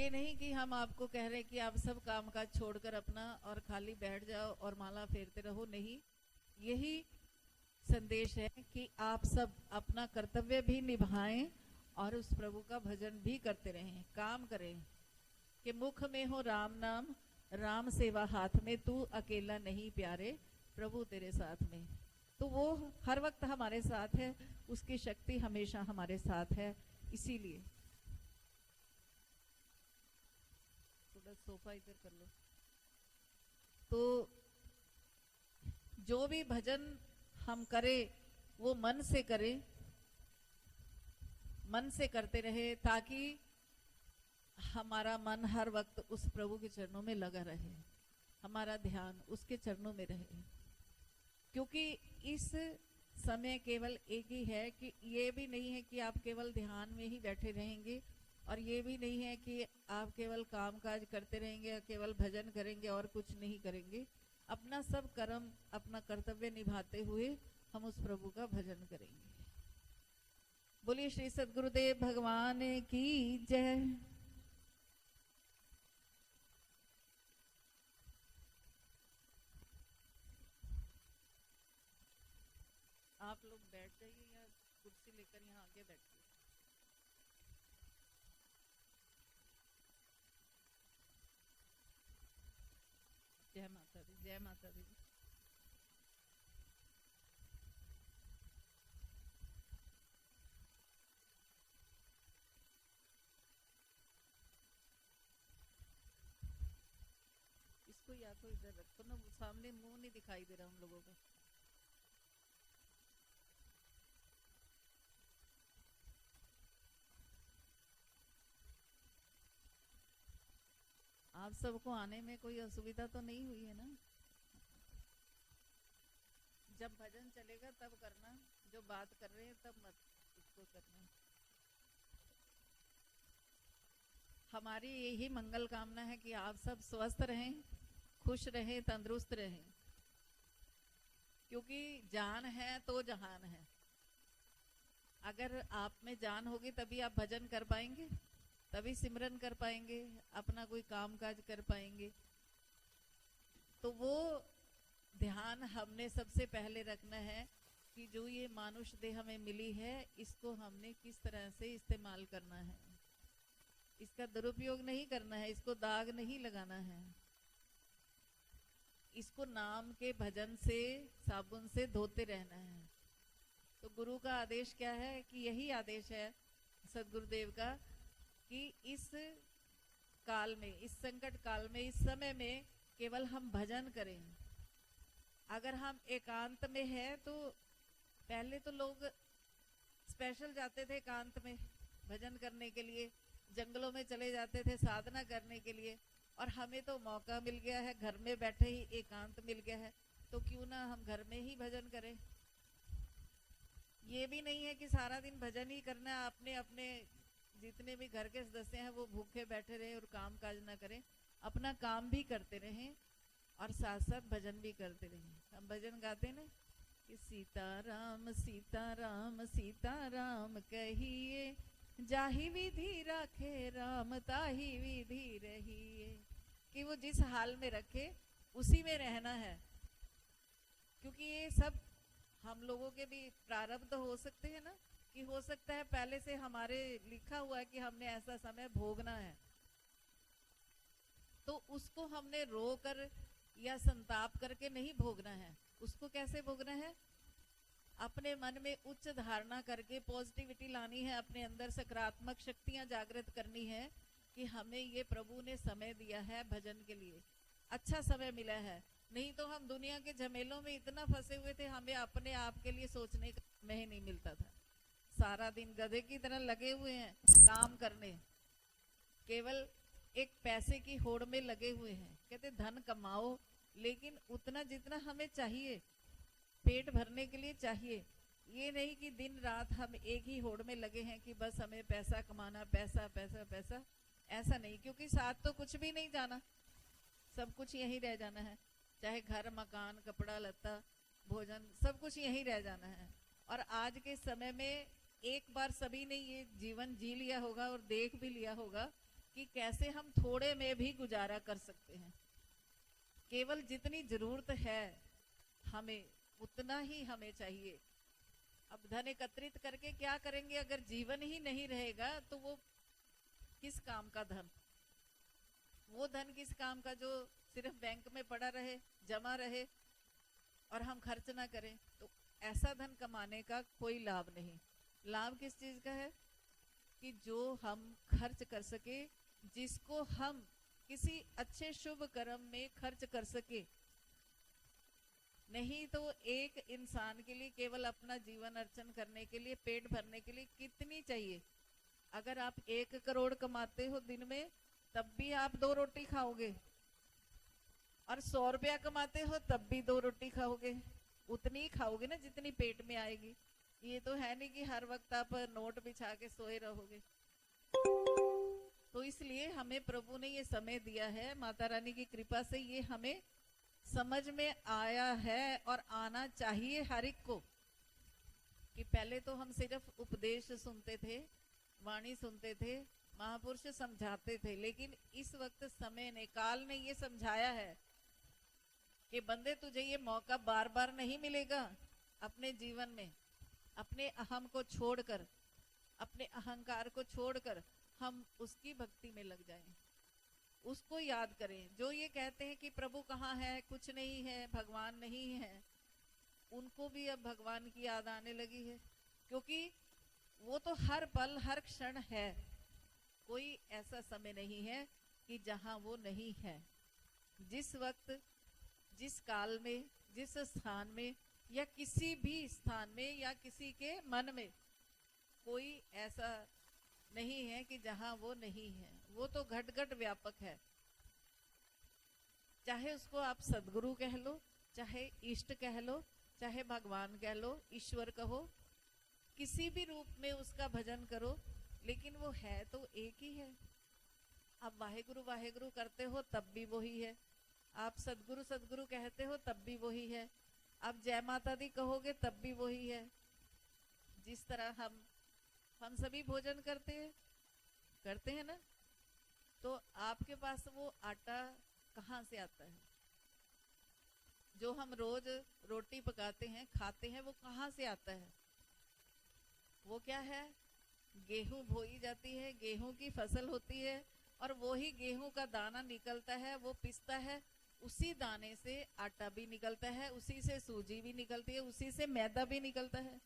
ये नहीं कि हम आपको कह रहे कि आप सब काम काज छोड़कर अपना और खाली बैठ जाओ और माला फेरते रहो, नहीं। यही संदेश है कि आप सब अपना कर्तव्य भी निभाएं और उस प्रभु का भजन भी करते रहें, काम करें। कि मुख में हो राम नाम, राम सेवा हाथ में, तू अकेला नहीं प्यारे, प्रभु तेरे साथ में। तो वो हर वक्त हमारे साथ है, उसकी शक्ति हमेशा हमारे साथ है। इसीलिए थोड़ा सोफा इधर कर लो। तो जो भी भजन हम करें वो मन से करें, मन से करते रहे, ताकि हमारा मन हर वक्त उस प्रभु के चरणों में लगा रहे, हमारा ध्यान उसके चरणों में रहे। क्योंकि इस समय केवल एक ही है कि ये भी नहीं है कि आप केवल ध्यान में ही बैठे रहेंगे, और ये भी नहीं है कि आप केवल काम काज करते रहेंगे, केवल भजन करेंगे और कुछ नहीं करेंगे। अपना सब कर्म, अपना कर्तव्य निभाते हुए हम उस प्रभु का भजन करेंगे। बोलिए श्री सद्गुरुदेव भगवान की जय। आप लोग बैठ जाइए या कुर्सी लेकर यहाँ आगे बैठिए। जय माता दी, जय माता दी। इसको या तो इधर रखो ना, सामने मुंह नहीं दिखाई दे रहा हम लोगों का। आप सबको आने में कोई असुविधा तो नहीं हुई है ना? जब भजन चलेगा तब करना, जो बात कर रहे हैं तब मत उसको करना। हमारी यही मंगल कामना है कि आप सब स्वस्थ रहें, खुश रहें, तंदुरुस्त रहें। क्योंकि जान है तो जहान है। अगर आप में जान होगी तभी आप भजन कर पाएंगे, तभी सिमरन कर पाएंगे, अपना कोई काम काज कर पाएंगे। तो वो ध्यान हमने सबसे पहले रखना है कि जो ये मानुष देह हमें मिली है, इसको हमने किस तरह से इस्तेमाल करना है। इसका दुरुपयोग नहीं करना है, इसको दाग नहीं लगाना है, इसको नाम के भजन से, साबुन से धोते रहना है। तो गुरु का आदेश क्या है? कि यही आदेश है सदगुरुदेव का कि इस काल में, इस संकट काल में, इस समय में केवल हम भजन करें। अगर हम एकांत में हैं तो पहले तो लोग स्पेशल जाते थे एकांत में भजन करने के लिए, जंगलों में चले जाते थे साधना करने के लिए। और हमें तो मौका मिल गया है, घर में बैठे ही एकांत मिल गया है, तो क्यों ना हम घर में ही भजन करें। ये भी नहीं है कि सारा दिन भजन ही करना है, अपने अपने जितने भी घर के सदस्य हैं वो भूखे बैठे रहे और काम काज ना करें। अपना काम भी करते रहें और साथ साथ भजन भी करते रहें। हम भजन गाते ना कि सीताराम सीताराम सीताराम कहिए, जाहि विधि रखे राम ताहि विधि रहिए। कि वो जिस हाल में रखे उसी में रहना है। क्योंकि ये सब हम लोगों के भी प्रारब्ध हो सकते हैं ना, कि हो सकता है पहले से हमारे लिखा हुआ है कि हमने ऐसा समय भोगना है, तो उसको हमने रो कर या संताप करके नहीं भोगना है। उसको कैसे भोगना है? अपने मन में उच्च धारणा करके पॉजिटिविटी लानी है, अपने अंदर सकारात्मक शक्तियां जागृत करनी है कि हमें ये प्रभु ने समय दिया है भजन के लिए, अच्छा समय मिला है। नहीं तो हम दुनिया के झमेलों में इतना फंसे हुए थे, हमें अपने आप के लिए सोचने का समय ही नहीं मिलता था। सारा दिन गधे की तरह लगे हुए हैं काम करने, केवल एक पैसे की होड़ में लगे हुए हैं। कहते धन कमाओ, लेकिन उतना जितना हमें चाहिए, पेट भरने के लिए चाहिए। ये नहीं कि दिन रात हम एक ही होड़ में लगे हैं कि बस हमें पैसा कमाना, पैसा पैसा पैसा। ऐसा नहीं, क्योंकि साथ तो कुछ भी नहीं जाना, सब कुछ यहीं रह जाना है। चाहे घर, मकान, कपड़ा लत्ता, भोजन, सब कुछ यहीं रह जाना है। और आज के समय में एक बार सभी ने ये जीवन जी लिया होगा और देख भी लिया होगा कि कैसे हम थोड़े में भी गुजारा कर सकते हैं। केवल जितनी जरूरत है हमें उतना ही हमें चाहिए। अब धन एकत्रित करके क्या करेंगे, अगर जीवन ही नहीं रहेगा तो वो किस काम का धन, वो धन किस काम का जो सिर्फ बैंक में पड़ा रहे, जमा रहे और हम खर्च ना करें। तो ऐसा धन कमाने का कोई लाभ नहीं। लाभ किस चीज का है कि जो हम खर्च कर सके, जिसको हम किसी अच्छे शुभ कर्म में खर्च कर सके। नहीं तो एक इंसान के लिए केवल अपना जीवन अर्चन करने के लिए, पेट भरने के लिए कितनी चाहिए? अगर आप 1 करोड़ कमाते हो दिन में, तब भी आप 2 रोटी खाओगे, और 100 रुपया कमाते हो तब भी 2 रोटी खाओगे। उतनी ही खाओगे ना जितनी पेट में आएगी। ये तो है नहीं कि हर वक्त आप नोट बिछा के सोए रहोगे। तो इसलिए हमें प्रभु ने ये समय दिया है, माता रानी की कृपा से ये हमें समझ में आया है और आना चाहिए हर एक को। कि पहले तो हम सिर्फ उपदेश सुनते थे, वाणी सुनते थे, महापुरुष समझाते थे, लेकिन इस वक्त समय ने, काल ने ये समझाया है कि बंदे तुझे ये मौका बार बार नहीं मिलेगा अपने जीवन में। अपने अहम को छोड़कर, अपने अहंकार को छोड़कर हम उसकी भक्ति में लग जाएं, उसको याद करें। जो ये कहते हैं कि प्रभु कहाँ है, कुछ नहीं है, भगवान नहीं है, उनको भी अब भगवान की याद आने लगी है, क्योंकि वो तो हर पल हर क्षण है। कोई ऐसा समय नहीं है कि जहां वो नहीं है। जिस वक्त, जिस काल में, जिस स्थान में, या किसी भी स्थान में, या किसी के मन में, कोई ऐसा नहीं है कि जहां वो नहीं है। वो तो घट घट व्यापक है। चाहे उसको आप सदगुरु कह लो, चाहे इष्ट कह लो, चाहे भगवान कह लो, ईश्वर कहो, किसी भी रूप में उसका भजन करो, लेकिन वो है तो एक ही है। आप वाहेगुरु वाहेगुरु करते हो तब भी वही है, आप सदगुरु सदगुरु कहते हो तब भी वही है, आप जय माता दी कहोगे तब भी वही है। जिस तरह हम सभी भोजन करते हैं ना, तो आपके पास वो आटा कहाँ से आता है? जो हम रोज रोटी पकाते हैं, खाते हैं, वो कहाँ से आता है? वो क्या है? गेहूं बोई जाती है, गेहूं की फसल होती है, और वो ही गेहूं का दाना निकलता है, वो पिसता है, उसी दाने से आटा भी निकलता है, उसी से सूजी भी निकलती है, उसी से मैदा भी निकलता है,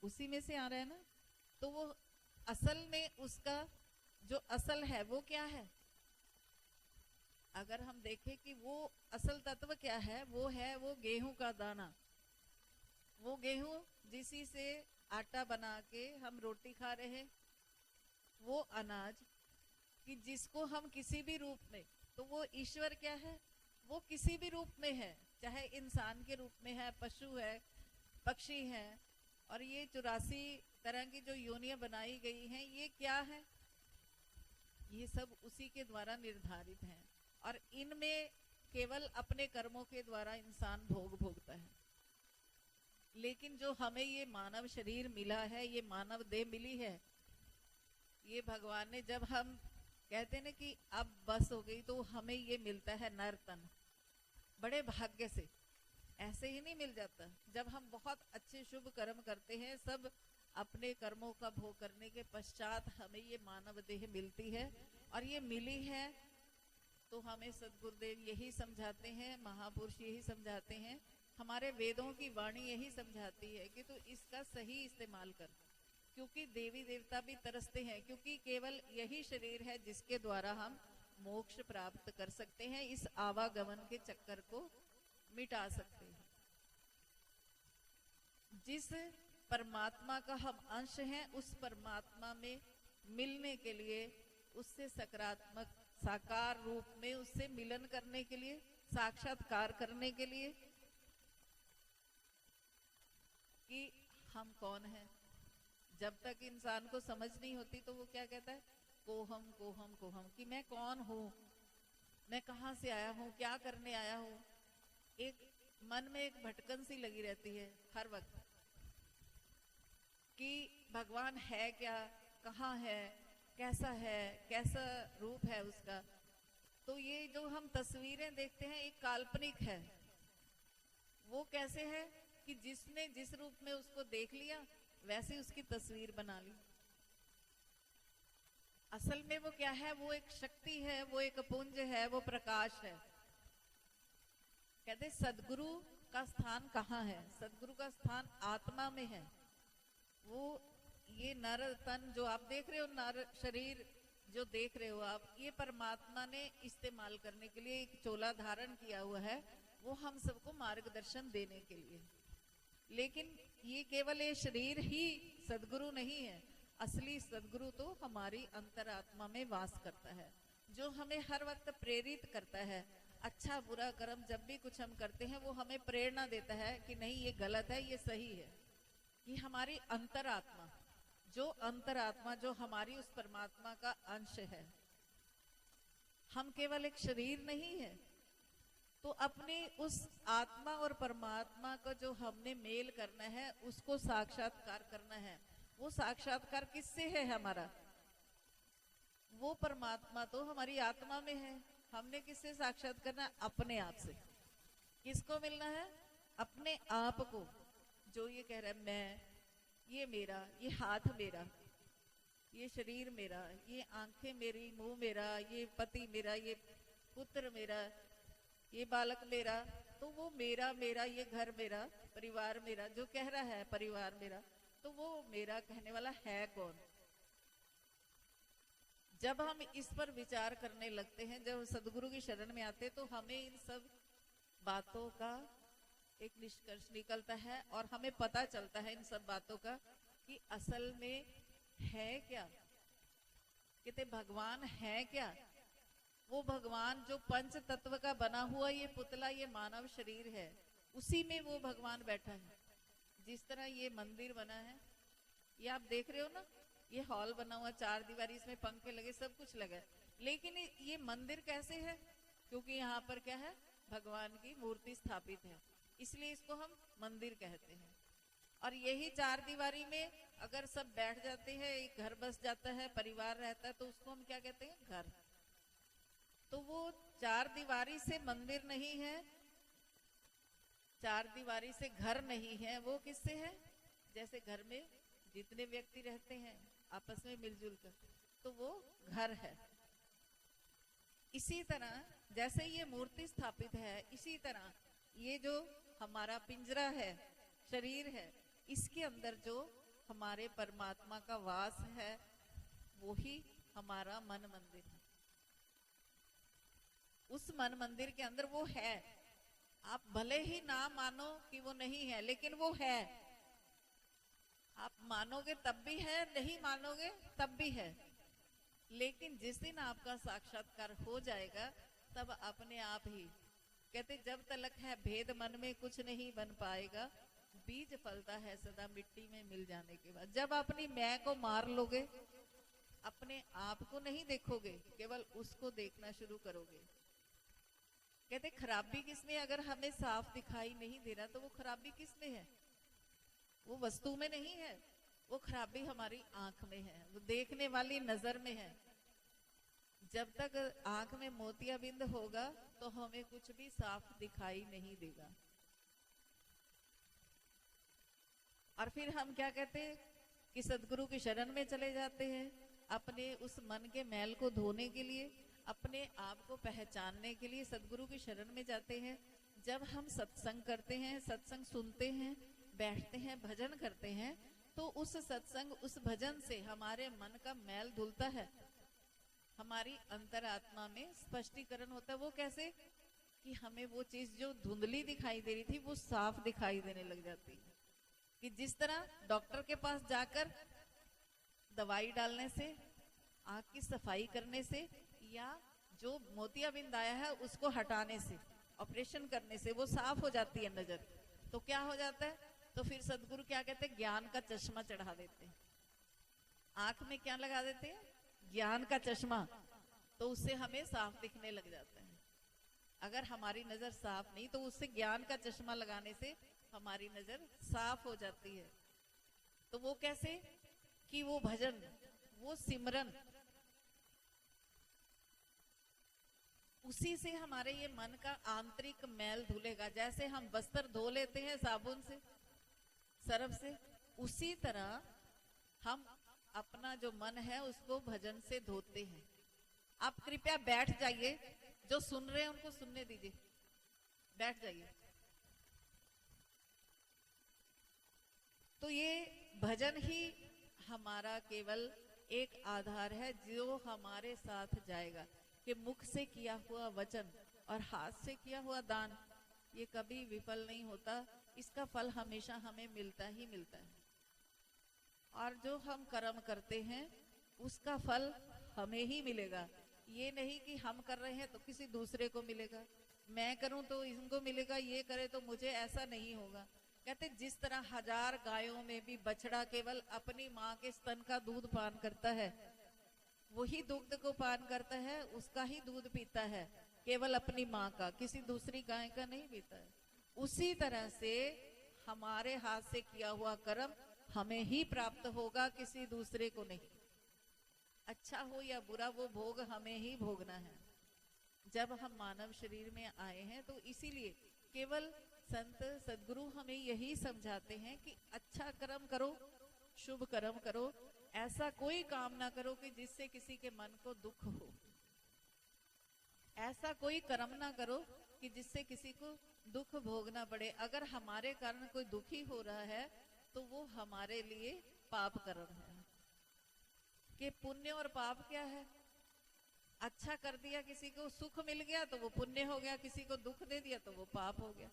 उसी में से आ रहा है ना। तो वो असल में उसका जो असल है वो क्या है? अगर हम देखें कि वो असल तत्व क्या है, वो है वो गेहूं का दाना। वो गेहूं जिसी से आटा बना के हम रोटी खा रहे हैं, वो अनाज कि जिसको हम किसी भी रूप में, तो वो ईश्वर क्या है? वो किसी भी रूप में है, चाहे इंसान के रूप में है, पशु है, पक्षी है, और ये 84 तरह की जो योनियां बनाई गई हैं, ये क्या है? ये सब उसी के द्वारा निर्धारित हैं, और इनमें केवल अपने कर्मों के द्वारा इंसान भोग भोगता है। लेकिन जो हमें ये मानव शरीर मिला है, ये मानव देह मिली है, ये भगवान ने, जब हम कहते हैं ना कि अब बस हो गई, तो हमें ये मिलता है नर तन, बड़े भाग्य से। ऐसे ही नहीं मिल जाता। जब हम बहुत अच्छे शुभ कर्म करते हैं, सब अपने कर्मों का भोग करने के पश्चात हमें ये मानव देह मिलती है, और ये मिली है तो हमें सदगुरुदेव यही समझाते हैं, महापुरुष यही समझाते हैं, हमारे वेदों की वाणी यही समझाती है कि तू इसका सही इस्तेमाल कर, क्योंकि देवी देवता भी तरसते हैं, क्योंकि केवल यही शरीर है जिसके द्वारा हम मोक्ष प्राप्त कर सकते हैं, इस आवागमन के चक्कर को मिटा सकते हैं। जिस परमात्मा का हम अंश हैं, उस परमात्मा में मिलने के लिए, उससे सकारात्मक साकार रूप में उससे मिलन करने के लिए, साक्षात्कार करने के लिए कि हम कौन हैं। जब तक इंसान को समझ नहीं होती तो वो क्या कहता है? कोहम कोहम कोहम, कि मैं कौन हूँ, मैं कहाँ से आया हूँ, क्या करने आया हूँ। एक मन में एक भटकन सी लगी रहती है हर वक्त कि भगवान है क्या, कहाँ है, कैसा है, कैसा रूप है उसका। तो ये जो हम तस्वीरें देखते हैं एक काल्पनिक है। वो कैसे है कि जिसने जिस रूप में उसको देख लिया वैसे उसकी तस्वीर बना ली। असल में वो क्या है, वो एक शक्ति है, वो एक पुंज है, वो प्रकाश है। कहते सदगुरु का स्थान कहाँ है? सदगुरु का स्थान आत्मा में है। वो ये नर तन जो आप देख रहे हो, नर शरीर जो देख रहे हो आप, ये परमात्मा ने इस्तेमाल करने के लिए एक चोला धारण किया हुआ है, वो हम सबको मार्गदर्शन देने के लिए। लेकिन ये केवल ये शरीर ही सदगुरु नहीं है। असली सदगुरु तो हमारी अंतरात्मा में वास करता है, जो हमें हर वक्त प्रेरित करता है। अच्छा बुरा कर्म जब भी कुछ हम करते हैं वो हमें प्रेरणा देता है कि नहीं ये गलत है, ये सही है। ये हमारी अंतरात्मा, जो अंतरात्मा जो हमारी उस परमात्मा का अंश है। हम केवल एक शरीर नहीं है। तो अपने उस आत्मा और परमात्मा का जो हमने मेल करना है उसको साक्षात्कार करना है। वो साक्षात्कार किससे है हमारा? वो परमात्मा तो हमारी आत्मा में है। हमने किससे साक्षात करना है? अपने आप से। किसको मिलना है? अपने आप को। जो ये कह रहा है मैं, ये मेरा, ये हाथ मेरा, ये शरीर मेरा, ये आंखें मेरी, मुंह मेरा, ये पति मेरा, ये पुत्र मेरा, ये बालक मेरा, तो वो मेरा मेरा, ये घर मेरा, परिवार मेरा, जो कह रहा है परिवार मेरा, तो वो मेरा कहने वाला है कौन? जब हम इस पर विचार करने लगते हैं, जब सदगुरु की शरण में आते हैं, तो हमें इन सब बातों का एक निष्कर्ष निकलता है और हमें पता चलता है इन सब बातों का कि असल में है क्या। कहते भगवान है क्या? वो भगवान जो पंच तत्व का बना हुआ ये पुतला, ये मानव शरीर है, उसी में वो भगवान बैठा है। जिस तरह ये मंदिर बना है, ये आप देख रहे हो ना, ये हॉल बना हुआ, 4 दीवारी, इसमें पंखे लगे, सब कुछ लगा है। लेकिन ये मंदिर कैसे है? क्योंकि यहाँ पर क्या है? भगवान की मूर्ति स्थापित है, इसलिए इसको हम मंदिर कहते हैं। और यही 4 दीवारी में अगर सब बैठ जाते हैं, एक घर बस जाता है, परिवार रहता है, तो उसको हम क्या कहते हैं? घर। तो वो 4 दीवारी से मंदिर नहीं है, 4 दीवारी से घर नहीं है। वो किससे है? जैसे घर में जितने व्यक्ति रहते हैं आपस में मिलजुल कर, तो वो घर है। इसी तरह जैसे ये मूर्ति स्थापित है, इसी तरह ये जो हमारा पिंजरा है, शरीर है, इसके अंदर जो हमारे परमात्मा का वास है, वो ही हमारा मन मंदिर है। उस मन मंदिर के अंदर वो है। आप भले ही ना मानो कि वो नहीं है, लेकिन वो है। आप मानोगे तब भी है, नहीं मानोगे तब भी है। लेकिन जिस दिन आपका साक्षात्कार हो जाएगा, तब अपने आप ही, कहते जब तलक है भेद मन में कुछ नहीं बन पाएगा, बीज फलता है सदा मिट्टी में मिल जाने के बाद। जब अपनी मैं को मार लोगे, अपने आप को नहीं देखोगे, केवल उसको देखना शुरू करोगे। कहते खराबी किसमें? अगर हमें साफ दिखाई नहीं दे रहा तो वो खराबी किसमें है? वो वस्तु में नहीं है, वो खराबी हमारी आंख में है, वो देखने वाली नजर में है। जब तक आंख में मोतियाबिंद होगा तो हमें कुछ भी साफ दिखाई नहीं देगा। और फिर हम क्या कहते हैं कि सदगुरु की शरण में चले जाते हैं, अपने उस मन के मैल को धोने के लिए, अपने आप को पहचानने के लिए सदगुरु की शरण में जाते हैं। जब हम सत्संग करते हैं, सत्संग सुनते हैं, बैठते हैं, भजन करते हैं, तो उस सत्संग, उस भजन से हमारे मन का मैल धुलता है, हमारी अंतरात्मा में स्पष्टीकरण होता है। वो कैसे? कि हमें वो चीज जो धुंधली दिखाई दे रही थी वो साफ दिखाई देने लग जाती है। कि जिस तरह डॉक्टर के पास जाकर दवाई डालने से, आंख की सफाई करने से, या जो मोतियाबिंद आया है उसको हटाने से, ऑपरेशन करने से वो साफ हो जाती है नजर, तो क्या हो जाता है? तो फिर सदगुरु क्या कहते हैं? ज्ञान का चश्मा चढ़ा देते हैं। आंख में क्या लगा देते हैं? ज्ञान का चश्मा। तो उससे हमें साफ दिखने लग जाता है। अगर हमारी नजर साफ नहीं, तो उससे ज्ञान का चश्मा लगाने से हमारी नजर साफ हो जाती है। तो वो कैसे? कि वो भजन, वो सिमरन, उसी से हमारे ये मन का आंतरिक मैल धुलेगा। जैसे हम वस्त्र धो लेते हैं साबुन से, सर्फ से, उसी तरह हम अपना जो मन है उसको भजन से धोते हैं। आप कृपया बैठ जाइए, जो सुन रहे हैं उनको सुनने दीजिए, बैठ जाइए। तो ये भजन ही हमारा केवल एक आधार है जो हमारे साथ जाएगा, कि मुख से किया हुआ वचन और हाथ से किया हुआ दान ये कभी विफल नहीं होता, इसका फल हमेशा हमें मिलता ही मिलता है। और जो हम कर्म करते हैं उसका फल हमें ही मिलेगा। ये नहीं कि हम कर रहे हैं तो किसी दूसरे को मिलेगा, मैं करूं तो इनको मिलेगा, ये करे तो मुझे, ऐसा नहीं होगा। कहते जिस तरह 1000 गायों में भी बछड़ा केवल अपनी माँ के स्तन का दूध पान करता है, वही दुग्ध को पान करता है, उसका ही दूध पीता है, केवल अपनी माँ का, किसी दूसरी गाय का नहीं पीता है। उसी तरह से हमारे हाथ से किया हुआ कर्म हमें ही प्राप्त होगा, किसी दूसरे को नहीं। अच्छा हो या बुरा वो भोग हमें ही भोगना है। जब हम मानव शरीर में आए हैं तो इसीलिए केवल संत सदगुरु हमें यही समझाते हैं कि अच्छा कर्म करो, शुभ कर्म करो, ऐसा कोई काम ना करो कि जिससे किसी के मन को दुख हो। ऐसा कोई कर्म ना करो कि जिससे किसी को दुख भोगना पड़े। अगर हमारे कारण कोई दुखी हो रहा है तो वो हमारे लिए पाप कर्म है। कि पुण्य और पाप क्या है? अच्छा कर दिया, किसी को सुख मिल गया तो वो पुण्य हो गया, किसी को दुख दे दिया तो वो पाप हो गया।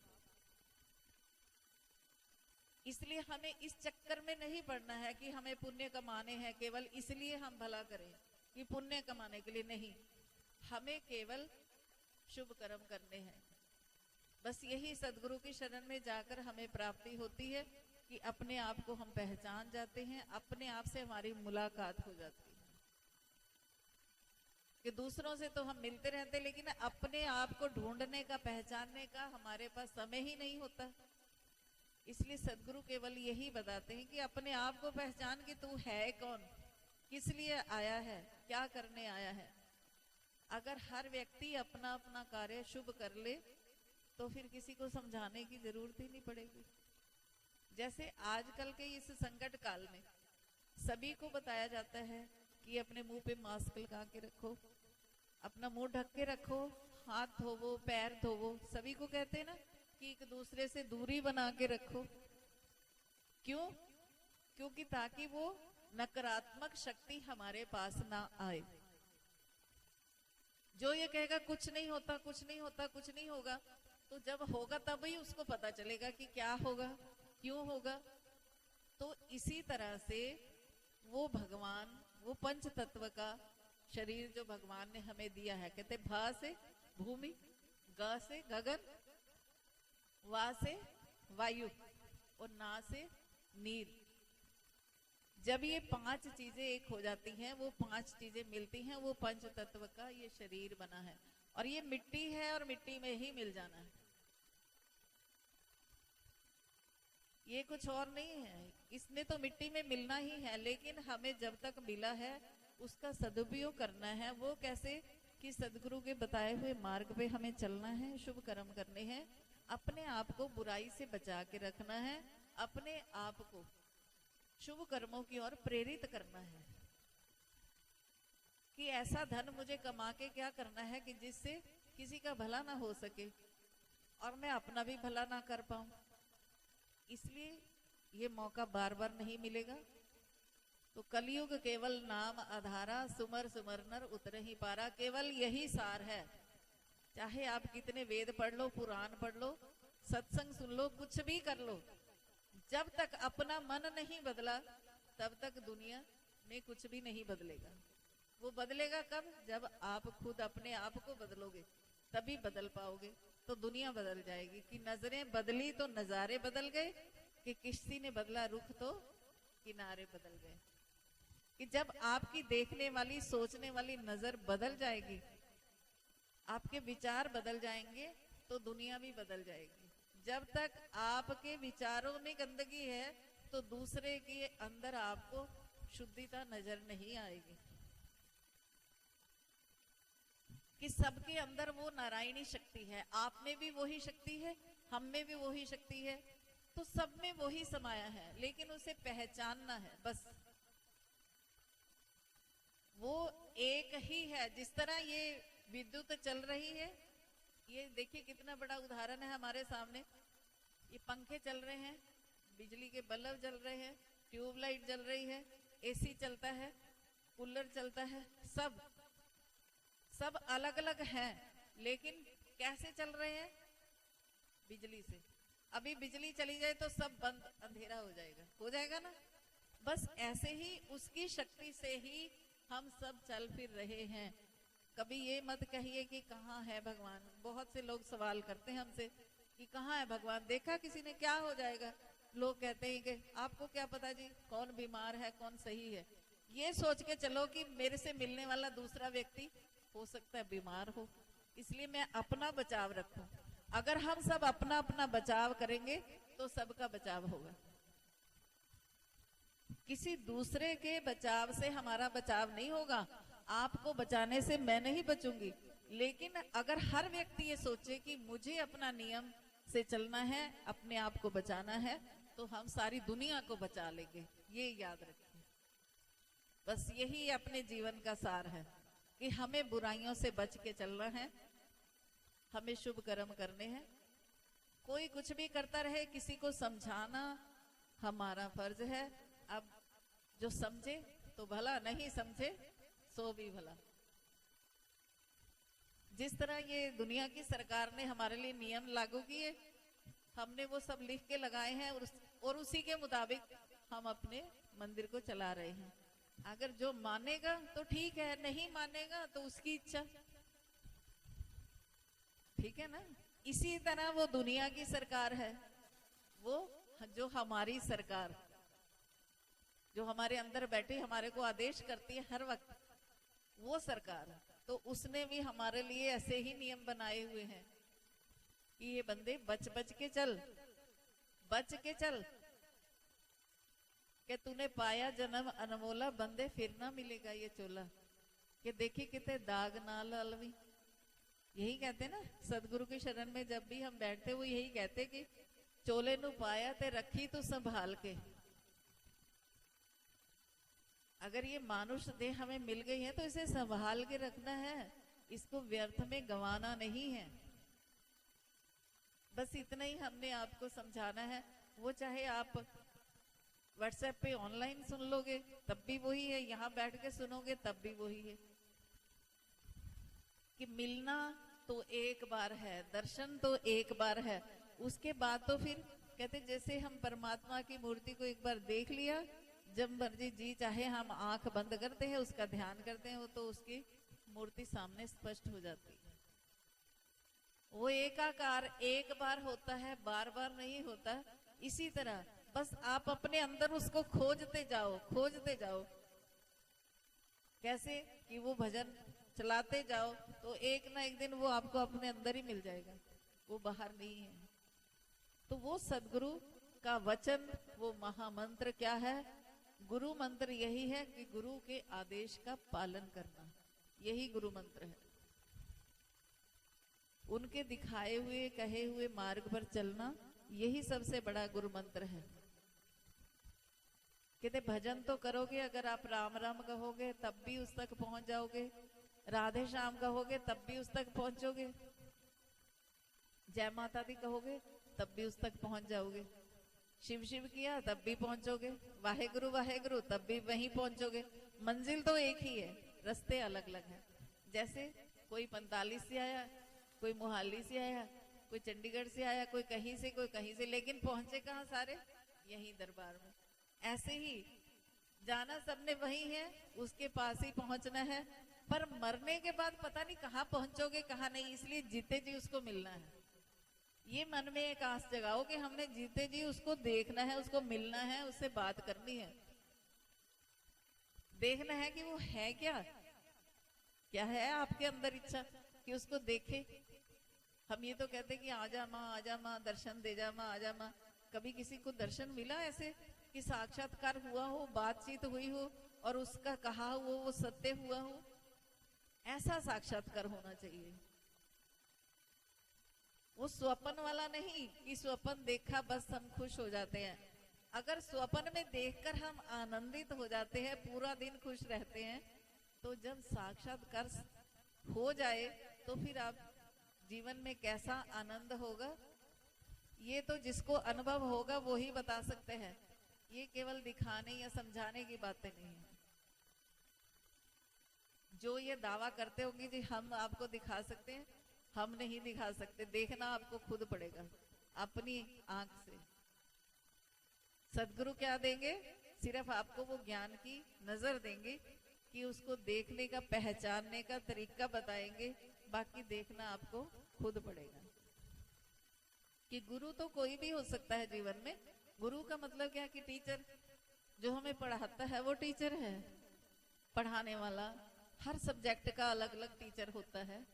इसलिए हमें इस चक्कर में नहीं पड़ना है कि हमें पुण्य कमाने हैं, केवल इसलिए हम भला करें कि पुण्य कमाने के लिए नहीं, हमें केवल शुभ कर्म करने हैं। बस यही सदगुरु की शरण में जाकर हमें प्राप्ति होती है कि अपने आप को हम पहचान जाते हैं, अपने आप से हमारी मुलाकात हो जाती है। कि दूसरों से तो हम मिलते रहते, लेकिन अपने आप को ढूंढने का, पहचानने का हमारे पास समय ही नहीं होता। इसलिए सदगुरु केवल यही बताते हैं कि अपने आप को पहचान कि तू है कौन, किस लिए आया है, क्या करने आया है। अगर हर व्यक्ति अपना अपना कार्य शुभ कर ले तो फिर किसी को समझाने की जरूरत ही नहीं पड़ेगी। जैसे आजकल के इस संकट काल में सभी को बताया जाता है कि अपने मुंह पे मास्क लगा के रखो, अपना मुंह ढक के रखो, हाथ धोवो, पैर धोवो। सभी को कहते हैं ना कि एक दूसरे से दूरी बना के रखो। क्यों? क्योंकि ताकि वो नकारात्मक शक्ति हमारे पास ना आए। जो ये कहेगा कुछ नहीं होता, कुछ नहीं होता, कुछ नहीं होगा, तो जब होगा तब ही उसको पता चलेगा कि क्या होगा, क्यों होगा। तो इसी तरह से वो भगवान, वो पंच तत्व का शरीर जो भगवान ने हमें दिया है, कहते भा से भूमि, ग से गगन, वा से वायु और ना से नीर। जब ये 5 चीजें एक हो जाती हैं, वो 5 चीजें मिलती हैं, वो पंच तत्व का ये शरीर बना है। और ये मिट्टी है और मिट्टी में ही मिल जाना है, ये कुछ और नहीं है। इसने तो मिट्टी में मिलना ही है, लेकिन हमें जब तक मिला है उसका सदुपयोग करना है। वो कैसे? कि सदगुरु के बताए हुए मार्ग पे हमें चलना है, शुभ कर्म करने हैं, अपने आप को बुराई से बचा के रखना है, अपने आप को शुभ कर्मों की ओर प्रेरित करना है। कि ऐसा धन मुझे कमा के क्या करना है कि जिससे किसी का भला ना हो सके और मैं अपना भी भला ना कर पाऊं। इसलिए ये मौका बार बार नहीं मिलेगा। तो कलयुग केवल नाम आधारा, सुमर सुमर नर उतरे ही पारा। केवल यही सार है। चाहे आप कितने वेद पढ़ लो, पुराण पढ़ लो, सत्संग सुन लो, कुछ भी कर लो, जब तक अपना मन नहीं बदला तब तक दुनिया में कुछ भी नहीं बदलेगा। वो बदलेगा कब? जब आप खुद अपने आप को बदलोगे, तभी बदल पाओगे। तो दुनिया बदल जाएगी। कि नजरें बदली तो नजारे बदल गए, कि किश्ती ने बदला रुख तो किनारे बदल गए। कि जब आपकी देखने वाली, सोचने वाली नजर बदल जाएगी, आपके विचार बदल जाएंगे, तो दुनिया भी बदल जाएगी। जब तक आपके विचारों में गंदगी है तो दूसरे के अंदर आपको शुद्धता नजर नहीं आएगी। कि सबके अंदर वो नारायणी शक्ति है, आप में भी वही शक्ति है, हम में भी वही शक्ति है, तो सब में वही समाया है, लेकिन उसे पहचानना है बस। वो एक ही है। जिस तरह ये विद्युत चल रही है, ये देखिए कितना बड़ा उदाहरण है हमारे सामने। ये पंखे चल रहे हैं, बिजली के बल्ब जल रहे हैं, ट्यूबलाइट जल रही है, एसी चलता है, कूलर चलता है, सब अलग अलग हैं, लेकिन कैसे चल रहे हैं? बिजली से। अभी बिजली चली जाए तो सब बंद, अंधेरा हो जाएगा ना। बस ऐसे ही उसकी शक्ति से ही हम सब चल फिर रहे हैं। कभी ये मत कहिए कि कहाँ है भगवान। बहुत से लोग सवाल करते हैं हमसे कि कहाँ है भगवान, देखा किसी ने, क्या हो जाएगा? लोग कहते हैं कि आपको क्या पता जी कौन बीमार है कौन सही है। ये सोच के चलो कि मेरे से मिलने वाला दूसरा व्यक्ति हो सकता है बीमार हो, इसलिए मैं अपना बचाव रखूं। अगर हम सब अपना अपना बचाव करेंगे तो सबका बचाव होगा। किसी दूसरे के बचाव से हमारा बचाव नहीं होगा। आपको बचाने से मैं नहीं बचूंगी, लेकिन अगर हर व्यक्ति ये सोचे कि मुझे अपना नियम से चलना है, अपने आप को बचाना है, तो हम सारी दुनिया को बचा लेंगे। ये याद रखिए। बस यही अपने जीवन का सार है कि हमें बुराइयों से बच के चलना है, हमें शुभ कर्म करने हैं। कोई कुछ भी करता रहे, किसी को समझाना हमारा फर्ज है। अब जो समझे तो भला, नहीं समझे सो भी भला। जिस तरह ये दुनिया की सरकार ने हमारे लिए नियम लागू किए, हमने वो सब लिख के लगाए हैं और उसी के मुताबिक हम अपने मंदिर को चला रहे हैं। अगर जो मानेगा तो ठीक है, नहीं मानेगा तो उसकी इच्छा, ठीक है ना। इसी तरह वो दुनिया की सरकार है, वो जो हमारी सरकार, जो हमारे अंदर बैठी हमारे को आदेश करती है हर वक्त, वो सरकार। तो उसने भी हमारे लिए ऐसे ही नियम बनाए हुए हैं कि ये बंदे बच बच के चल, बच के चल, कि तूने पाया जन्म अनमोला, बंदे फिर ना मिलेगा ये चोला। कि देखी कितने दाग ना ललवी। यही कहते ना सदगुरु की शरण में जब भी हम बैठते, वो यही कहते कि चोले नु पाया ते रखी तू संभाल के। अगर ये मानुष देह हमें मिल गई है तो इसे संभाल के रखना है, इसको व्यर्थ में गंवाना नहीं है। बस इतना ही हमने आपको समझाना है। वो चाहे आप व्हाट्सएप पे ऑनलाइन सुन लोगे तब भी वही है, यहाँ बैठ के सुनोगे तब भी वही है कि मिलना तो एक बार है, दर्शन तो एक बार है, उसके बाद तो फिर कहते जैसे हम परमात्मा की मूर्ति को एक बार देख लिया, जब मर्जी जी चाहे हम आंख बंद करते हैं, उसका ध्यान करते हैं, वो तो उसकी मूर्ति सामने स्पष्ट हो जाती है। वो एकाकार एक बार होता है, बार बार नहीं होता। इसी तरह बस आप अपने अंदर उसको खोजते जाओ, खोजते जाओ। कैसे कि वो भजन चलाते जाओ तो एक ना एक दिन वो आपको अपने अंदर ही मिल जाएगा, वो बाहर नहीं है। तो वो सदगुरु का वचन, वो महामंत्र क्या है? गुरु मंत्र यही है कि गुरु के आदेश का पालन करना, यही गुरु मंत्र है। उनके दिखाए हुए कहे हुए मार्ग पर चलना, यही सबसे बड़ा गुरु मंत्र है। कहते भजन तो करोगे, अगर आप राम राम कहोगे तब भी उस तक पहुंच जाओगे, राधे श्याम कहोगे तब भी उस तक पहुंचोगे, जय माता दी कहोगे तब भी उस तक पहुंच जाओगे, शिव शिव किया तब भी पहुंचोगे, वाहेगुरु वाहेगुरु तब भी वहीं पहुंचोगे। मंजिल तो एक ही है, रास्ते अलग अलग हैं। जैसे कोई 45 से आया, कोई मोहाली से आया, कोई चंडीगढ़ से आया, कोई कहीं से, कोई कहीं से, लेकिन पहुंचे कहाँ सारे? यहीं दरबार में। ऐसे ही जाना सबने वही है, उसके पास ही पहुंचना है। पर मरने के बाद पता नहीं कहाँ पहुंचोगे कहाँ नहीं, इसलिए जीते जी उसको मिलना है। ये मन में एक आस जगाओ कि हमने जीते जी उसको देखना है, उसको मिलना है, उससे बात करनी है, देखना है कि वो है क्या, क्या है आपके अंदर इच्छा कि उसको देखे। हम ये तो कहते कि आजा माँ दर्शन दे जा माँ, आजा माँ। कभी किसी को दर्शन मिला ऐसे कि साक्षात्कार हुआ हो, बातचीत हुई हो और उसका कहा हुआ वो सत्य हुआ हो? ऐसा साक्षात्कार होना चाहिए। वो स्वप्न वाला नहीं कि स्वप्न देखा बस हम खुश हो जाते हैं। अगर स्वप्न में देखकर हम आनंदित हो जाते हैं, पूरा दिन खुश रहते हैं, तो जब साक्षात्कार हो जाए तो फिर आप जीवन में कैसा आनंद होगा, ये तो जिसको अनुभव होगा वो ही बता सकते हैं। ये केवल दिखाने या समझाने की बातें नहीं है। जो ये दावा करते होंगे जी हम आपको दिखा सकते हैं, हम नहीं दिखा सकते, देखना आपको खुद पड़ेगा अपनी आंख से। सदगुरु क्या देंगे? सिर्फ आपको वो ज्ञान की नजर देंगे कि उसको देखने का, पहचानने का तरीका बताएंगे, बाकी देखना आपको खुद पड़ेगा। कि गुरु तो कोई भी हो सकता है जीवन में। गुरु का मतलब क्या कि टीचर जो हमें पढ़ाता है वो टीचर है, पढ़ाने वाला। हर सब्जेक्ट का अलग अलग टीचर होता है,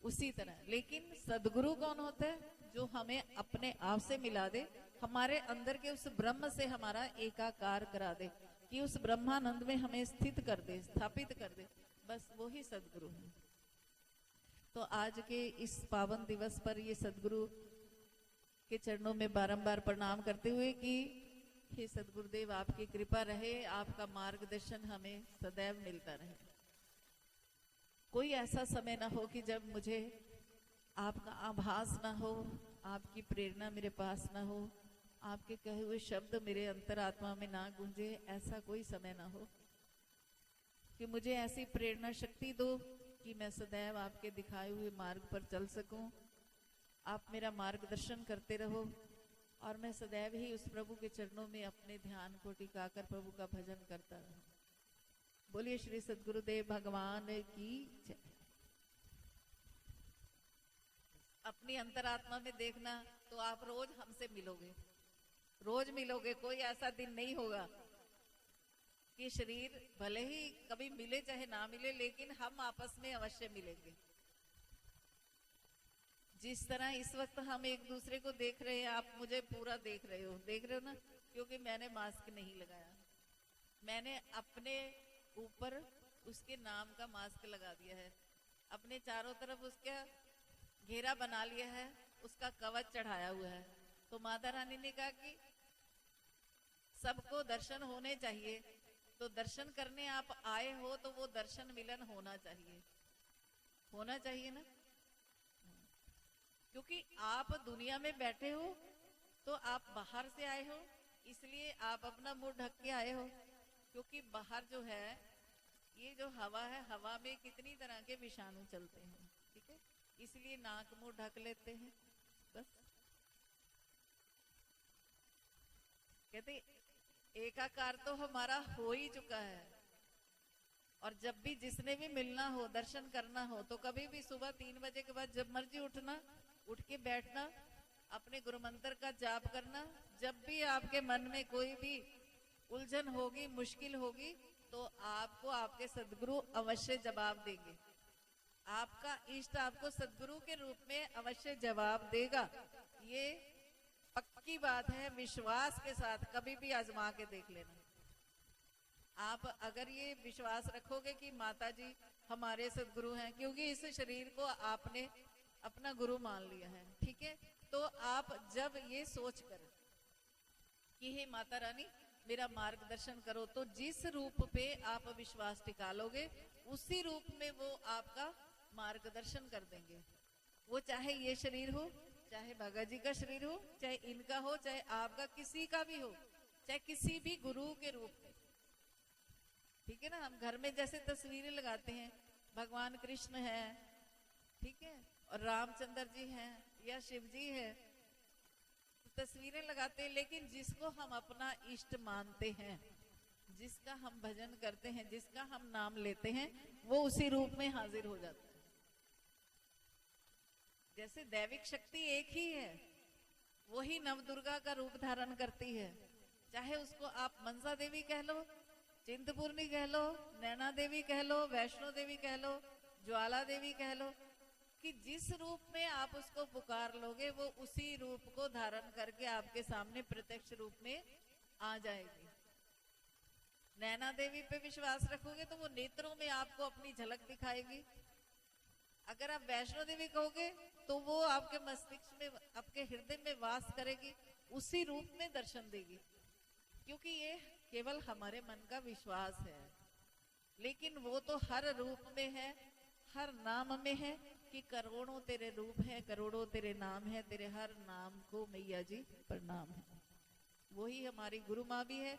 उसी तरह। लेकिन सदगुरु कौन होता है? जो हमें अपने आप से मिला दे, हमारे अंदर के उस ब्रह्म से हमारा एकाकार करा दे, कि उस ब्रह्मानंद में हमें स्थित कर दे, स्थापित कर दे, बस वो ही सदगुरु है। तो आज के इस पावन दिवस पर ये सदगुरु के चरणों में बारंबार प्रणाम करते हुए कि हे सदगुरुदेव आपकी कृपा रहे, आपका मार्गदर्शन हमें सदैव मिलता रहे। कोई ऐसा समय ना हो कि जब मुझे आपका आभास ना हो, आपकी प्रेरणा मेरे पास ना हो, आपके कहे हुए शब्द मेरे अंतरात्मा में ना गूंजे। ऐसा कोई समय ना हो कि मुझे ऐसी प्रेरणा शक्ति दो कि मैं सदैव आपके दिखाए हुए मार्ग पर चल सकूं। आप मेरा मार्गदर्शन करते रहो और मैं सदैव ही उस प्रभु के चरणों में अपने ध्यान को टिकाकर प्रभु का भजन करता रहूं। बोलिए श्री सद्गुरुदेव भगवान की जय। अपनी अंतरात्मा में देखना तो आप रोज हमसे मिलोगे, रोज मिलोगे। कोई ऐसा दिन नहीं होगा कि शरीर भले ही कभी मिले चाहे ना मिले, लेकिन हम आपस में अवश्य मिलेंगे। जिस तरह इस वक्त हम एक दूसरे को देख रहे हैं, आप मुझे पूरा देख रहे हो ना, क्योंकि मैंने मास्क नहीं लगाया। मैंने अपने ऊपर उसके नाम का मास्क लगा दिया है, अपने चारों तरफ उसका घेरा बना लिया है, उसका कवच चढ़ाया हुआ है। तो माता रानी ने कहा कि सबको दर्शन होने चाहिए, तो दर्शन करने आप आए हो तो वो दर्शन मिलन होना चाहिए, होना चाहिए ना। क्योंकि आप दुनिया में बैठे हो तो आप बाहर से आए हो, इसलिए आप अपना मुंह ढक के आए हो। क्योंकि बाहर जो है, ये जो हवा है, हवा में कितनी तरह के विषाणु चलते हैं, ठीक है, इसलिए नाक मुंह ढक लेते हैं बस। कहते एकाकार तो हमारा हो ही चुका है, और जब भी जिसने भी मिलना हो, दर्शन करना हो, तो कभी भी सुबह 3 बजे के बाद जब मर्जी उठना, उठ के बैठना, अपने गुरु मंत्र का जाप करना। जब भी आपके मन में कोई भी उलझन होगी, मुश्किल होगी, तो आपको आपके सदगुरु अवश्य जवाब देंगे। आपका इष्ट आपको सदगुरु के रूप में अवश्य जवाब देगा। ये पक्की बात है, विश्वास के साथ कभी भी आजमा के देख लेना। आप अगर ये विश्वास रखोगे कि माता जी हमारे सदगुरु हैं, क्योंकि इस शरीर को आपने अपना गुरु मान लिया है, ठीक है, तो आप जब ये सोच कर कि हे माता रानी मेरा मार्गदर्शन करो, तो जिस रूप पे आप विश्वास टिका लोगे, उसी रूप में वो आपका मार्गदर्शन कर देंगे। वो चाहे ये शरीर हो, चाहे भगत जी का शरीर हो, चाहे इनका हो, चाहे आपका, किसी का भी हो, चाहे किसी भी गुरु के रूप में, ठीक है ना। हम घर में जैसे तस्वीरें लगाते हैं, भगवान कृष्ण है, ठीक है, और रामचंद्र जी हैं या शिव जी है, तो तस्वीरें लगाते हैं। लेकिन जिसको हम अपना इष्ट मानते हैं, जिसका हम भजन करते हैं, जिसका हम नाम लेते हैं, वो उसी रूप में हाजिर हो जाता है। जैसे दैविक शक्ति एक ही है, वही नवदुर्गा का रूप धारण करती है। चाहे उसको आप मनसा देवी कह लो, चिंतपूर्णी कह लो, नैना देवी कह लो, वैष्णो देवी कह लो, ज्वाला देवी कह लो, कि जिस रूप में आप उसको पुकार लोगे, वो उसी रूप को धारण करके आपके सामने प्रत्यक्ष रूप में आ जाएगी। नैना देवी पे विश्वास रखोगे तो वो नेत्रों में आपको अपनी झलक दिखाएगी, अगर आप वैष्णो देवी कहोगे तो वो आपके मस्तिष्क में, आपके हृदय में वास करेगी, उसी रूप में दर्शन देगी, क्योंकि ये केवल हमारे मन का विश्वास है। लेकिन वो तो हर रूप में है, हर नाम में है, कि करोड़ों तेरे रूप है, करोड़ों तेरे नाम है, तेरे हर नाम को मैया जी प्रणाम है। वही हमारी गुरु माँ भी है,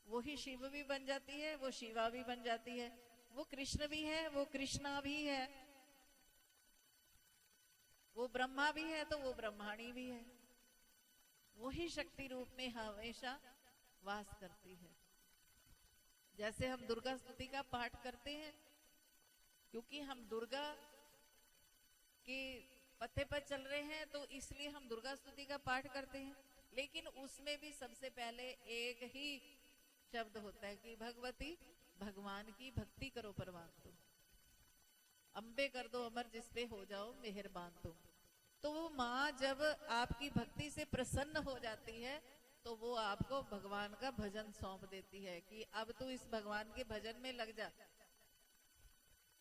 वही शिव भी बन जाती है, वो शिवा भी बन जाती है, वो कृष्ण भी है, वो कृष्णा भी है, वो ब्रह्मा भी है तो वो ब्रह्माणी भी है। वही शक्ति रूप में हमेशा वास करती है। जैसे हम दुर्गा स्तुति का पाठ करते हैं, क्योंकि हम दुर्गा के पथे पर चल रहे हैं तो इसलिए हम दुर्गा स्तुति का पाठ करते हैं। लेकिन उसमें भी सबसे पहले एक ही शब्द होता है कि भगवती, भगवान की भक्ति करो परवान तुम, अम्बे कर दो अमर जिस पे हो जाओ मेहरबान तुम। तो वो माँ जब आपकी भक्ति से प्रसन्न हो जाती है तो वो आपको भगवान का भजन सौंप देती है कि अब तू इस भगवान के भजन में लग जा,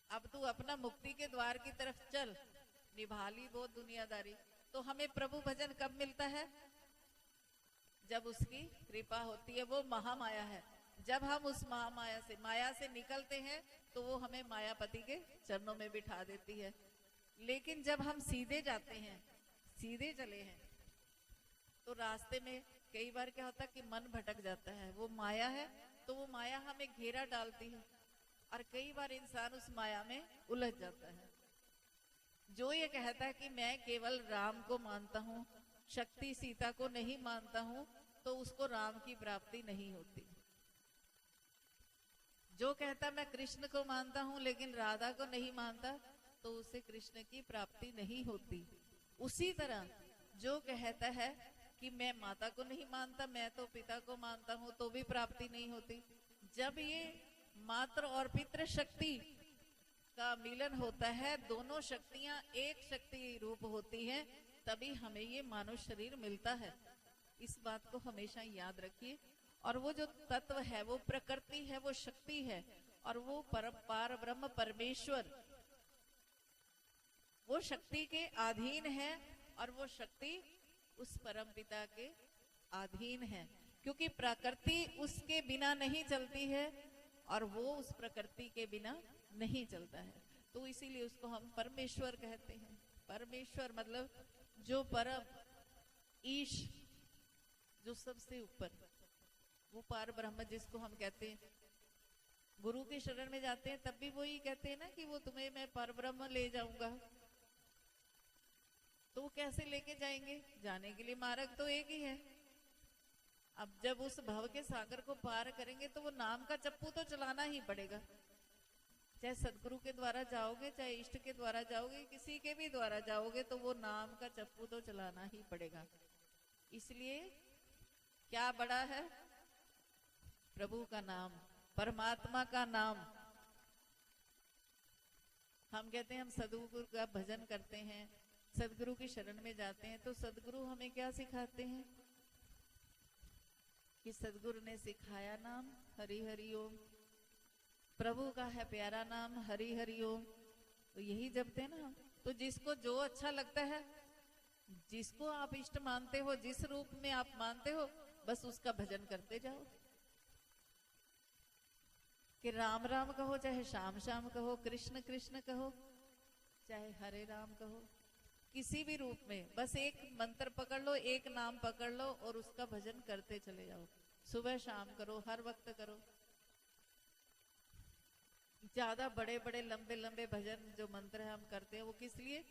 अब तू अपना मुक्ति के द्वार की तरफ चल, निभा ली वो दुनियादारी। तो हमें प्रभु भजन कब मिलता है? जब उसकी कृपा होती है। वो महामाया है, जब हम उस माया से निकलते हैं तो वो हमें मायापति के चरणों में बिठा देती है। लेकिन जब हम सीधे जाते हैं, सीधे चले हैं, तो रास्ते में कई बार क्या होता है कि मन भटक जाता है। वो माया है तो वो माया हमें घेरा डालती है और कई बार इंसान उस माया में उलझ जाता है। जो ये कहता है कि मैं केवल राम को मानता हूँ, शक्ति सीता को नहीं मानता हूँ, तो उसको राम की प्राप्ति नहीं होती। जो कहता मैं कृष्ण को मानता हूँ लेकिन राधा को नहीं मानता, तो उसे कृष्ण की प्राप्ति नहीं होती। उसी तरह जो कहता है कि मैं माता को नहीं मानता, मैं तो पिता को मानता हूँ, तो भी प्राप्ति नहीं होती। जब ये मातृ और पितृ शक्ति का मिलन होता है, दोनों शक्तियां एक शक्ति रूप होती हैं, तभी हमें ये मानव शरीर मिलता है। इस बात को हमेशा याद रखिए। और वो जो तत्व है वो प्रकृति है, वो शक्ति है, और वो पार ब्रह्म परमेश्वर वो शक्ति के अधीन है, और वो शक्ति उस परम पिता के अधीन है, क्योंकि प्रकृति उसके बिना नहीं चलती है और वो उस प्रकृति के बिना नहीं चलता है। तो इसीलिए उसको हम परमेश्वर कहते हैं। परमेश्वर मतलब जो परम ईश, जो सबसे ऊपर, वो पार ब्रह्म जिसको हम कहते हैं। गुरु के शरण में जाते हैं तब भी वही कहते हैं ना कि वो तुम्हें मैं पार ब्रह्म ले जाऊंगा। तो वो कैसे लेके जाएंगे? जाने के लिए मार्ग तो एक ही है। अब जब उस भव के सागर को पार करेंगे तो वो नाम का चप्पू तो चलाना ही पड़ेगा। चाहे सदगुरु के द्वारा जाओगे, चाहे इष्ट के द्वारा जाओगे, किसी के भी द्वारा जाओगे, तो वो नाम का चप्पू तो चलाना ही पड़ेगा। इसलिए क्या बड़ा है? प्रभु का नाम, परमात्मा का नाम। हम कहते हैं हम सदगुरु का भजन करते हैं, सदगुरु की शरण में जाते हैं, तो सदगुरु हमें क्या सिखाते हैं? कि सदगुरु ने सिखाया नाम हरि हरि ओम, प्रभु का है प्यारा नाम हरि हरि ओम। तो यही जपते हैं ना हम। तो जिसको जो अच्छा लगता है, जिसको आप इष्ट मानते हो, जिस रूप में आप मानते हो, बस उसका भजन करते जाओ। कि राम राम कहो, चाहे श्याम श्याम कहो, कृष्ण कृष्ण कहो, चाहे हरे राम कहो, किसी भी रूप में बस एक मंत्र पकड़ लो, एक नाम पकड़ लो और उसका भजन करते चले जाओ। सुबह शाम करो, हर वक्त करो। ज्यादा बड़े बड़े लंबे लंबे भजन जो मंत्र हम करते हैं वो किस लिए?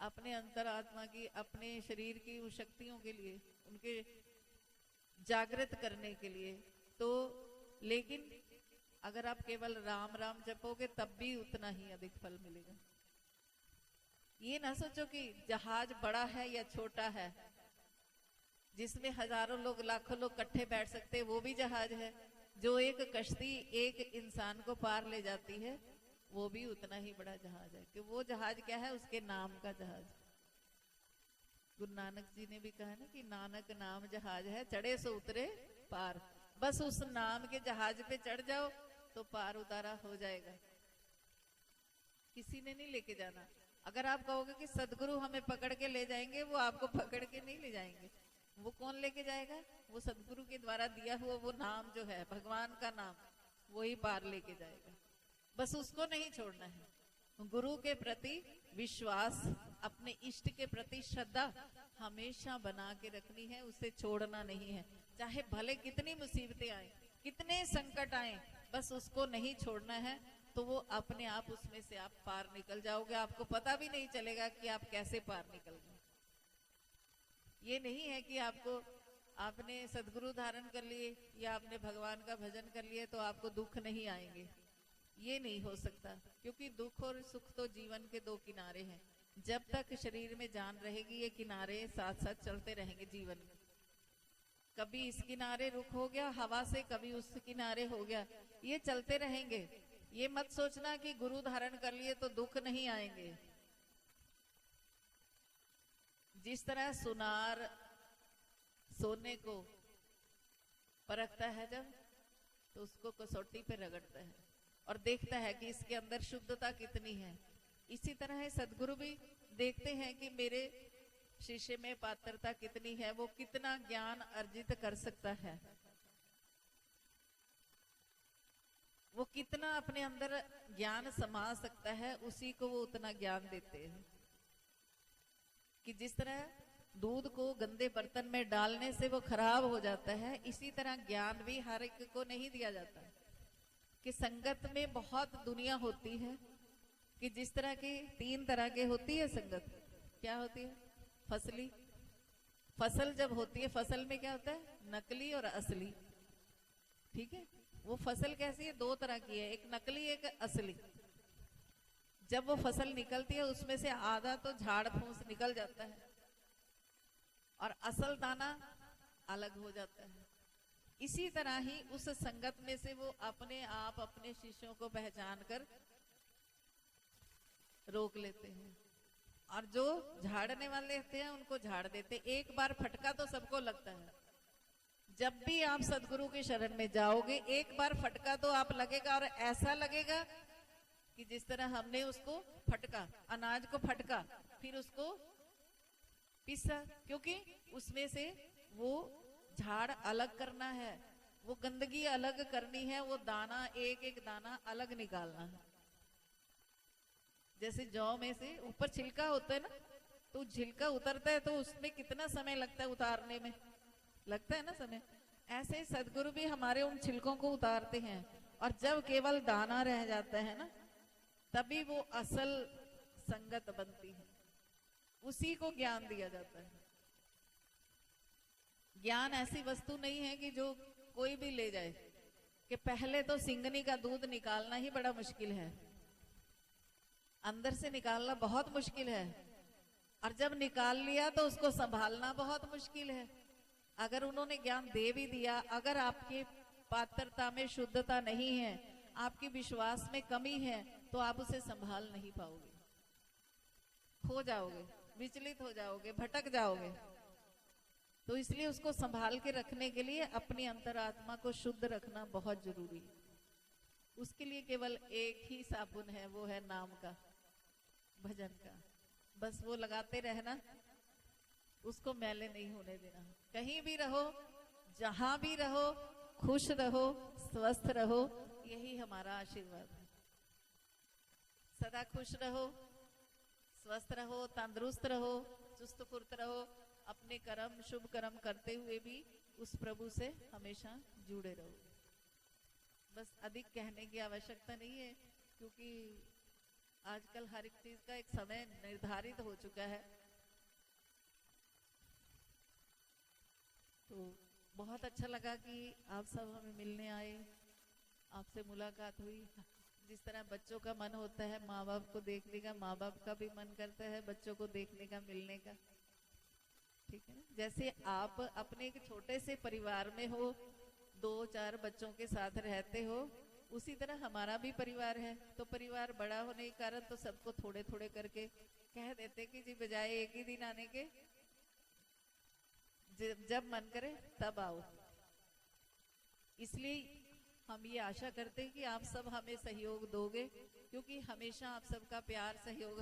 अपने अंतरात्मा की, अपने शरीर की उन शक्तियों के लिए, उनके जागृत करने के लिए। तो लेकिन अगर आप केवल राम राम जपोगे तब भी उतना ही अधिक फल मिलेगा। ये ना सोचो कि जहाज बड़ा है या छोटा है, जिसमें हजारों लोग लाखों लोग इकट्ठे बैठ सकते हैं, वो भी जहाज है। जो एक कश्ती एक इंसान को पार ले जाती है, वो भी उतना ही बड़ा जहाज है। कि वो जहाज क्या है? उसके नाम का जहाज। गुरु नानक जी ने भी कहा ना कि नानक नाम जहाज है, चढ़े सो उतरे पार। बस उस नाम के जहाज पे चढ़ जाओ तो पार उतारा हो जाएगा। किसी ने नहीं लेके जाना। अगर आप कहोगे कि सदगुरु हमें पकड़ के ले जाएंगे, वो आपको पकड़ के नहीं ले जाएंगे। वो कौन लेके जाएगा? वो सदगुरु के द्वारा दिया हुआ वो नाम जो है, भगवान का नाम, वही पार लेके जाएगा। बस उसको नहीं छोड़ना है। गुरु के प्रति विश्वास, अपने इष्ट के प्रति श्रद्धा हमेशा बना के रखनी है, उसे छोड़ना नहीं है। चाहे भले कितनी मुसीबतें आए, कितने संकट आए, बस उसको नहीं छोड़ना है। तो वो अपने आप उसमें से आप पार निकल जाओगे, आपको पता भी नहीं चलेगा कि आप कैसे पार निकल गए। ये नहीं है कि आपने सदगुरु धारण कर लिए या आपने भगवान का भजन कर लिए तो आपको दुख नहीं आएंगे। ये नहीं हो सकता, क्योंकि दुख और सुख तो जीवन के दो किनारे हैं। जब तक शरीर में जान रहेगी, ये किनारे साथ साथ चलते रहेंगे जीवन में। कभी इस किनारे रुख हो गया हवा से, कभी उस किनारे हो गया, ये चलते रहेंगे। ये मत सोचना कि गुरु धारण कर लिए तो दुख नहीं आएंगे। जिस तरह सुनार सोने को परखता है जब, तो उसको कसौटी पे रगड़ता है और देखता है कि इसके अंदर शुद्धता कितनी है। इसी तरह सदगुरु भी देखते हैं कि मेरे शिष्य में पात्रता कितनी है, वो कितना ज्ञान अर्जित कर सकता है, वो कितना अपने अंदर ज्ञान समा सकता है, उसी को वो उतना ज्ञान देते हैं। कि जिस तरह दूध को गंदे बर्तन में डालने से वो खराब हो जाता है, इसी तरह ज्ञान भी हर एक को नहीं दिया जाता। कि संगत में बहुत दुनिया होती है, कि जिस तरह की 3 तरह के होती है संगत। क्या होती है? फसली। फसल जब होती है, फसल में क्या होता है? नकली और असली। ठीक है, वो फसल कैसी है? 2 तरह की है, एक नकली एक असली। जब वो फसल निकलती है उसमें से आधा तो झाड़ फूस निकल जाता है और असल दाना अलग हो जाता है। इसी तरह ही उस संगत में से वो अपने आप अपने शिष्यों को पहचान कर रोक लेते हैं, और जो झाड़ने वाले होते हैं उनको झाड़ देते। एक बार फटका तो सबको लगता है। जब भी आप सदगुरु के शरण में जाओगे, एक बार फटका तो आप लगेगा, और ऐसा लगेगा कि जिस तरह हमने उसको फटका, अनाज को फटका, फिर उसको पीसा, क्योंकि उसमें से वो झाड़ अलग करना है, वो गंदगी अलग करनी है, वो दाना एक एक दाना अलग निकालना है। जैसे जौ में से ऊपर छिलका होता है ना, तो छिलका उतरता है तो उसमें कितना समय लगता है उतारने में, लगता है ना समय। ऐसे ही सदगुरु भी हमारे उन छिलकों को उतारते हैं, और जब केवल दाना रह जाता है ना, तभी वो असल संगत बनती है, उसी को ज्ञान दिया जाता है। ज्ञान ऐसी वस्तु नहीं है कि जो कोई भी ले जाए। कि पहले तो सिंगनी का दूध निकालना ही बड़ा मुश्किल है, अंदर से निकालना बहुत मुश्किल है, और जब निकाल लिया तो उसको संभालना बहुत मुश्किल है। अगर उन्होंने ज्ञान दे भी दिया, अगर आपकी पात्रता में शुद्धता नहीं है, आपकी विश्वास में कमी है, तो आप उसे संभाल नहीं पाओगे, खो जाओगे, विचलित हो जाओगे, भटक जाओगे। तो इसलिए उसको संभाल के रखने के लिए अपनी अंतरात्मा को शुद्ध रखना बहुत जरूरी है। उसके लिए केवल एक ही साबुन है, वो है नाम का, भजन का। बस वो लगाते रहना, उसको मैले नहीं होने देना। कहीं भी रहो, जहां भी रहो, खुश रहो, स्वस्थ रहो, यही हमारा आशीर्वाद है। सदा खुश रहो, स्वस्थ रहो, तंदुरुस्त रहो, चुस्त फुर्त रहो, अपने कर्म शुभ कर्म करते हुए भी उस प्रभु से हमेशा जुड़े रहो। बस अधिक कहने की आवश्यकता नहीं है, क्योंकि आजकल हर एक चीज का एक समय निर्धारित हो चुका है। तो बहुत अच्छा लगा कि आप सब हमें मिलने आए, आपसे मुलाकात हुई। जिस तरह बच्चों का मन होता है माँ बाप को देखने का, माँ बाप का भी मन करता है बच्चों को देखने का, मिलने का। ठीक है ना? जैसे आप अपने एक छोटे से परिवार में हो, 2-4 बच्चों के साथ रहते हो, उसी तरह हमारा भी परिवार है। तो परिवार बड़ा होने के कारण तो सबको थोड़े थोड़े करके कह देते कि जी बजाय एक ही दिन आने के, जब मन करे तब आओ। इसलिए हम ये आशा करते हैं कि आप सब हमें सहयोग दोगे, क्योंकि हमेशा आप सबका प्यार सहयोग